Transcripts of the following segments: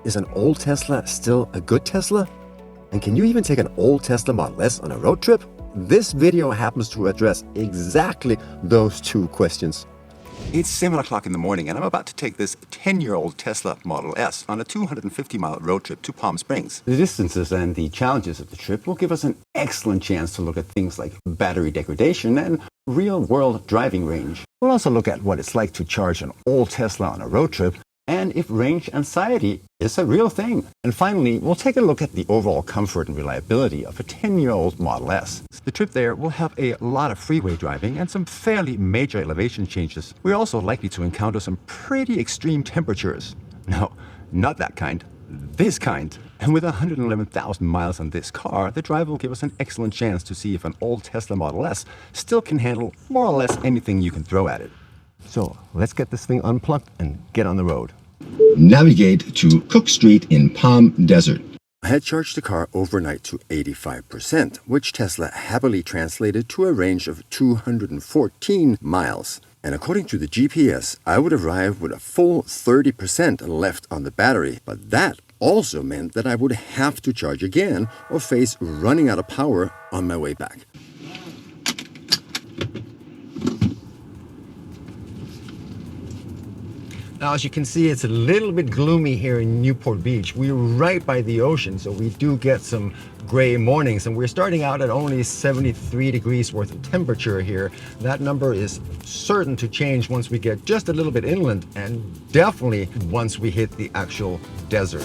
Is an old Tesla still a good Tesla? And can you even take an old Tesla Model S on a road trip? This video happens to address exactly those two questions. It's 7 o'clock in the morning and I'm about to take this 10-year-old Tesla Model S on a 250-mile road trip to Palm Springs. The distances and the challenges of the trip will give us an excellent chance to look at things like battery degradation and real-world driving range. We'll also look at what it's like to charge an old Tesla on a road trip and if range anxiety is a real thing. And finally, we'll take a look at the overall comfort and reliability of a 10-year-old Model S. The trip there will have a lot of freeway driving and some fairly major elevation changes. We're also likely to encounter some pretty extreme temperatures. No, not that kind. This kind. And with 111,000 miles on this car, the drive will give us an excellent chance to see if an old Tesla Model S still can handle more or less anything you can throw at it. So let's get this thing unplugged and get on the road. Navigate to Cook Street in Palm Desert. I had charged the car overnight to 85%, which Tesla happily translated to a range of 214 miles. And according to the GPS, I would arrive with a full 30% left on the battery, but that also meant that I would have to charge again or face running out of power on my way back. Now, as you can see, it's a little bit gloomy here in Newport Beach. We're right by the ocean, so we do get some gray mornings, and we're starting out at only 73 degrees worth of temperature here. That number is certain to change once we get just a little bit inland, and definitely once we hit the actual desert.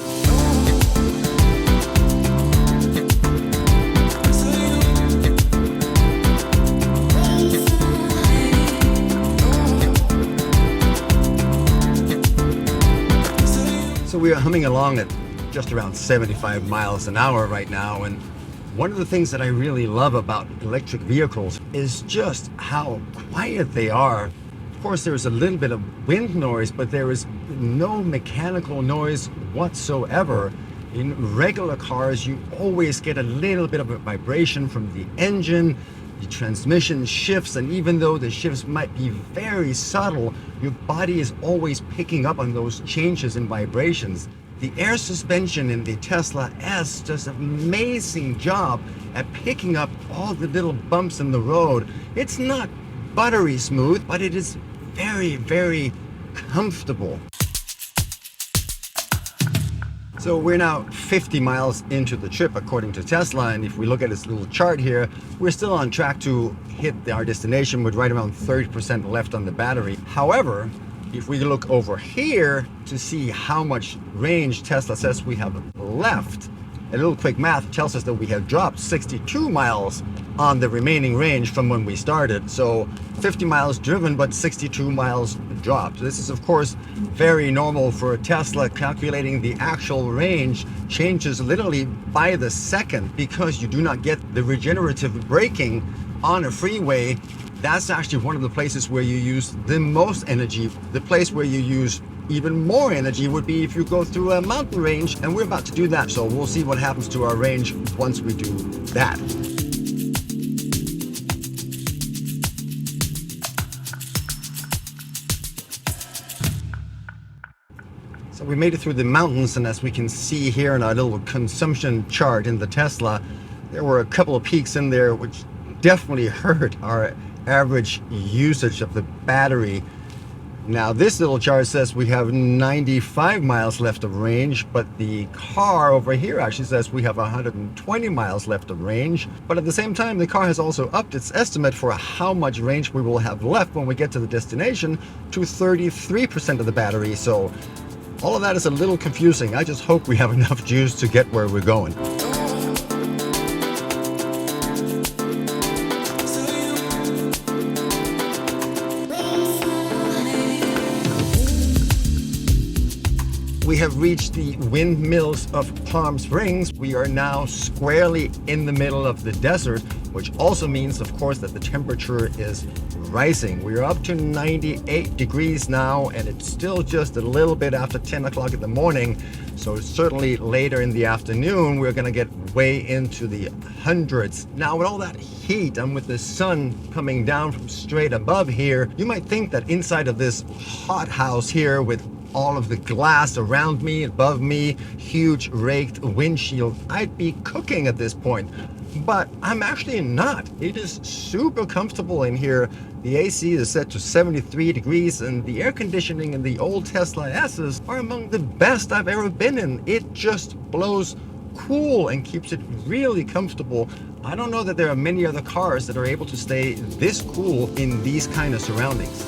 So we are humming along at just around 75 miles an hour right now, and one of the things that I really love about electric vehicles is just how quiet they are. Of course, there's a little bit of wind noise, but there is no mechanical noise whatsoever. In regular cars, you always get a little bit of a vibration from the engine. The transmission shifts, and even though the shifts might be very subtle, your body is always picking up on those changes in vibrations. The air suspension in the Tesla S does an amazing job at picking up all the little bumps in the road. It's not buttery smooth, but it is very, very comfortable. So we're now 50 miles into the trip according to Tesla, and if we look at this little chart here, we're still on track to hit our destination with right around 30% left on the battery. However, if we look over here to see how much range Tesla says we have left, a little quick math tells us that we have dropped 62 miles on the remaining range from when we started. So 50 miles driven, but 62 miles dropped. This is, of course, very normal for a Tesla. Calculating the actual range changes literally by the second because you do not get the regenerative braking on a freeway. That's actually one of the places where you use the most energy. The place where you use even more energy would be if you go through a mountain range, and we're about to do that. So we'll see what happens to our range once we do that. So we made it through the mountains, and as we can see here in our little consumption chart in the Tesla, there were a couple of peaks in there which definitely hurt our average usage of the battery. Now this little chart says we have 95 miles left of range, but the car over here actually says we have 120 miles left of range. But at the same time, the car has also upped its estimate for how much range we will have left when we get to the destination to 33% of the battery. So all of that is a little confusing. I just hope we have enough juice to get where we're going. We have reached the Windmills of Palm Springs. We are now squarely in the middle of the desert, which also means, of course, that the temperature is rising. We are up to 98 degrees now, and it's still just a little bit after 10 o'clock in the morning. So certainly later in the afternoon, we're gonna get way into the hundreds. Now with all that heat and with the sun coming down from straight above here, you might think that inside of this hot house here with all of the glass around me, above me, huge raked windshield, I'd be cooking at this point. But I'm actually not. It is super comfortable in here. The AC is set to 73 degrees and the air conditioning in the old Tesla S's are among the best I've ever been in. It just blows cool and keeps it really comfortable. I don't know that there are many other cars that are able to stay this cool in these kind of surroundings.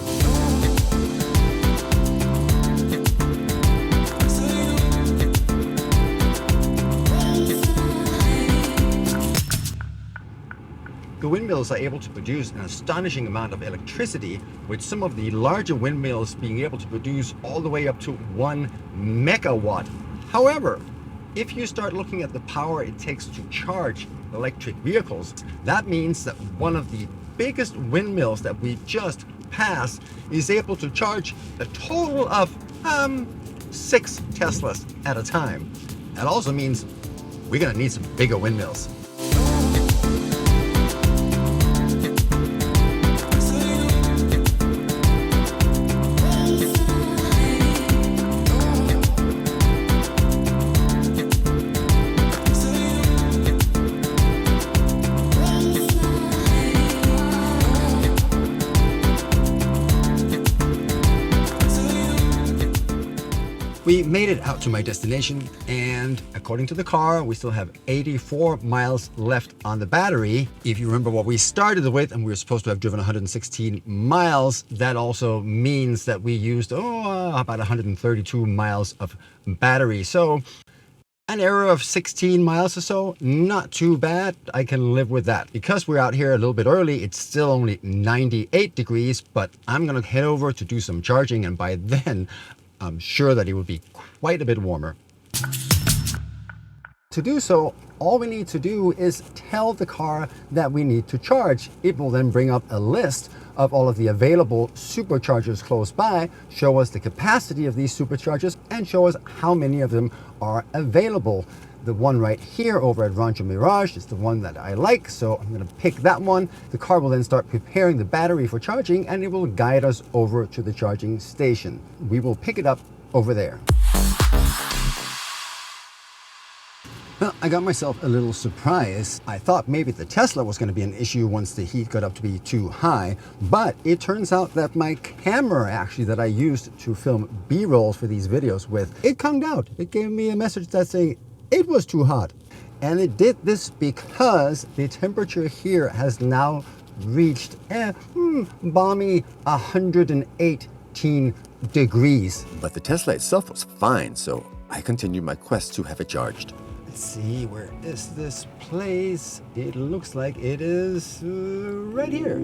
The windmills are able to produce an astonishing amount of electricity, with some of the larger windmills being able to produce all the way up to 1 megawatt. However, if you start looking at the power it takes to charge electric vehicles, that means that one of the biggest windmills that we just passed is able to charge a total of 6 Teslas at a time. That also means we're gonna need some bigger windmills. We made it out to my destination, and according to the car, we still have 84 miles left on the battery. If you remember what we started with, and we were supposed to have driven 116 miles, that also means that we used about 132 miles of battery. So an error of 16 miles or so, not too bad. I can live with that. Because we're out here a little bit early, it's still only 98 degrees, but I'm gonna head over to do some charging, and by then, I'm sure that it will be quite a bit warmer. To do so, all we need to do is tell the car that we need to charge. It will then bring up a list of all of the available superchargers close by, show us the capacity of these superchargers, and show us how many of them are available. The one right here over at Rancho Mirage is the one that I like, so I'm going to pick that one. The car will then start preparing the battery for charging, and it will guide us over to the charging station. We will pick it up over there. Well, I got myself a little surprise. I thought maybe the Tesla was going to be an issue once the heat got up to be too high, but it turns out that my camera actually that I used to film B-rolls for these videos with, it cunked out. It gave me a message that's saying it was too hot. And it did this because the temperature here has now reached balmy 118 degrees. But the Tesla itself was fine, so I continued my quest to have it charged. Let's see, where is this place? It looks like it is right here.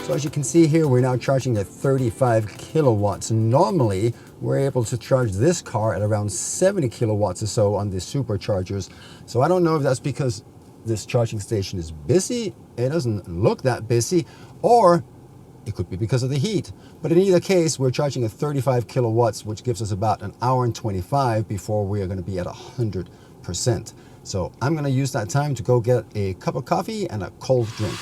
So as you can see here, we're now charging at 35 kilowatts. Normally, we're able to charge this car at around 70 kilowatts or so on the superchargers. So I don't know if that's because this charging station is busy, it doesn't look that busy, or it could be because of the heat. But in either case, we're charging at 35 kilowatts, which gives us about an hour and 25 before we are going to be at 100%. So I'm going to use that time to go get a cup of coffee and a cold drink.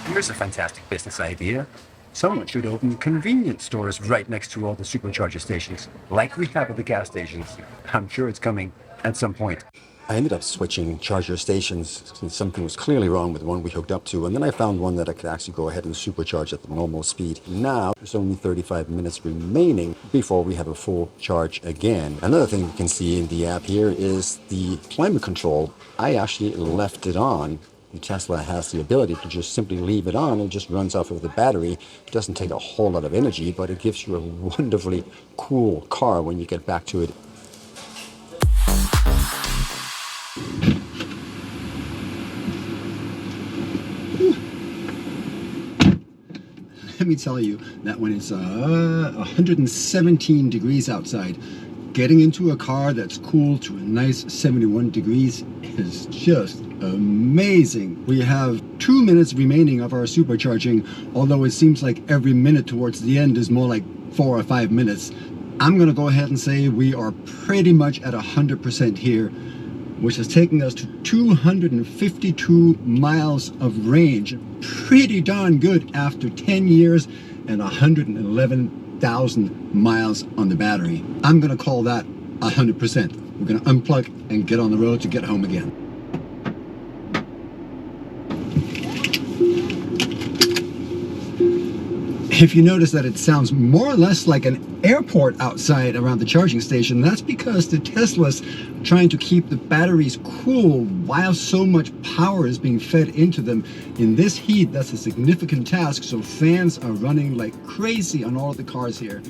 Here's a fantastic business idea. Someone should open convenience stores right next to all the supercharger stations, like we have at the gas stations. I'm sure it's coming at some point. I ended up switching charger stations since something was clearly wrong with the one we hooked up to, and then I found one that I could actually go ahead and supercharge at the normal speed. Now, there's only 35 minutes remaining before we have a full charge again. Another thing you can see in the app here is the climate control. I actually left it on. The Tesla has the ability to just simply leave it on. It just runs off of the battery. It doesn't take a whole lot of energy, but it gives you a wonderfully cool car when you get back to it. let me tell you that when it's 117 degrees outside, getting into a car that's cool to a nice 71 degrees is just amazing. We have 2 minutes remaining of our supercharging, although it seems like every minute towards the end is more like 4 or 5 minutes. I'm gonna go ahead and say we are pretty much at 100% here, which is taking us to 252 miles of range. Pretty darn good after 10 years and 111,000 miles on the battery. I'm gonna call that 100%. We're gonna unplug and get on the road to get home again. If you notice that it sounds more or less like an airport outside around the charging station, that's because the Tesla's trying to keep the batteries cool while so much power is being fed into them. In this heat, that's a significant task, so fans are running like crazy on all of the cars here.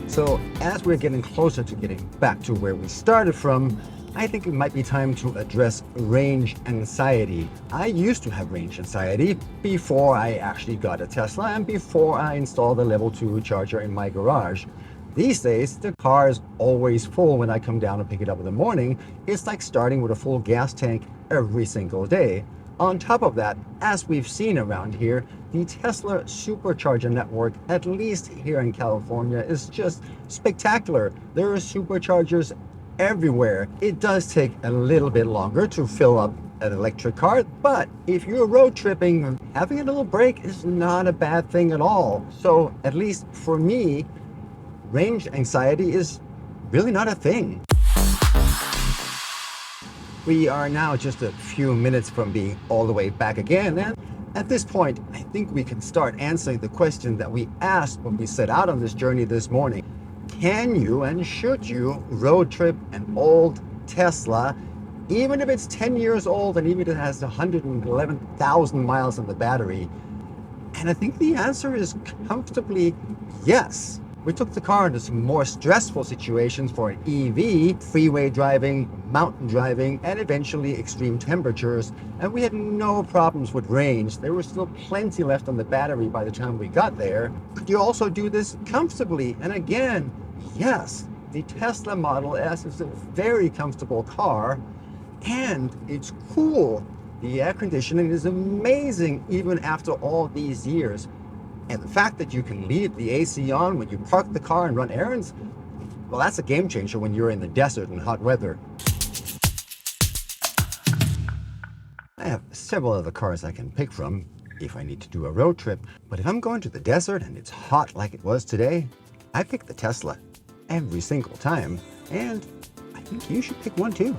So as we're getting closer to getting back to where we started from, I think it might be time to address range anxiety. I used to have range anxiety before I actually got a Tesla and before I installed a level 2 charger in my garage. These days, the car is always full when I come down and pick it up in the morning. It's like starting with a full gas tank every single day. On top of that, as we've seen around here, the Tesla supercharger network, at least here in California, is just spectacular. There are superchargers everywhere. It does take a little bit longer to fill up an electric car, but if you're road tripping, having a little break is not a bad thing at all. So at least for me, range anxiety is really not a thing. We are now just a few minutes from being all the way back again, and at this point, I think we can start answering the question that we asked when we set out on this journey this morning. Can you and should you road trip an old Tesla, even if it's 10 years old and even if it has 111,000 miles on the battery? And I think the answer is comfortably yes. We took the car into some more stressful situations for an EV, freeway driving, mountain driving, and eventually extreme temperatures, and we had no problems with range. There was still plenty left on the battery by the time we got there. Could you also do this comfortably? And again, yes, the Tesla Model S is a very comfortable car, and it's cool. The air conditioning is amazing even after all these years. And the fact that you can leave the AC on when you park the car and run errands, well, that's a game changer when you're in the desert in hot weather. I have several other cars I can pick from if I need to do a road trip, but if I'm going to the desert and it's hot like it was today, I pick the Tesla every single time, and I think you should pick one too.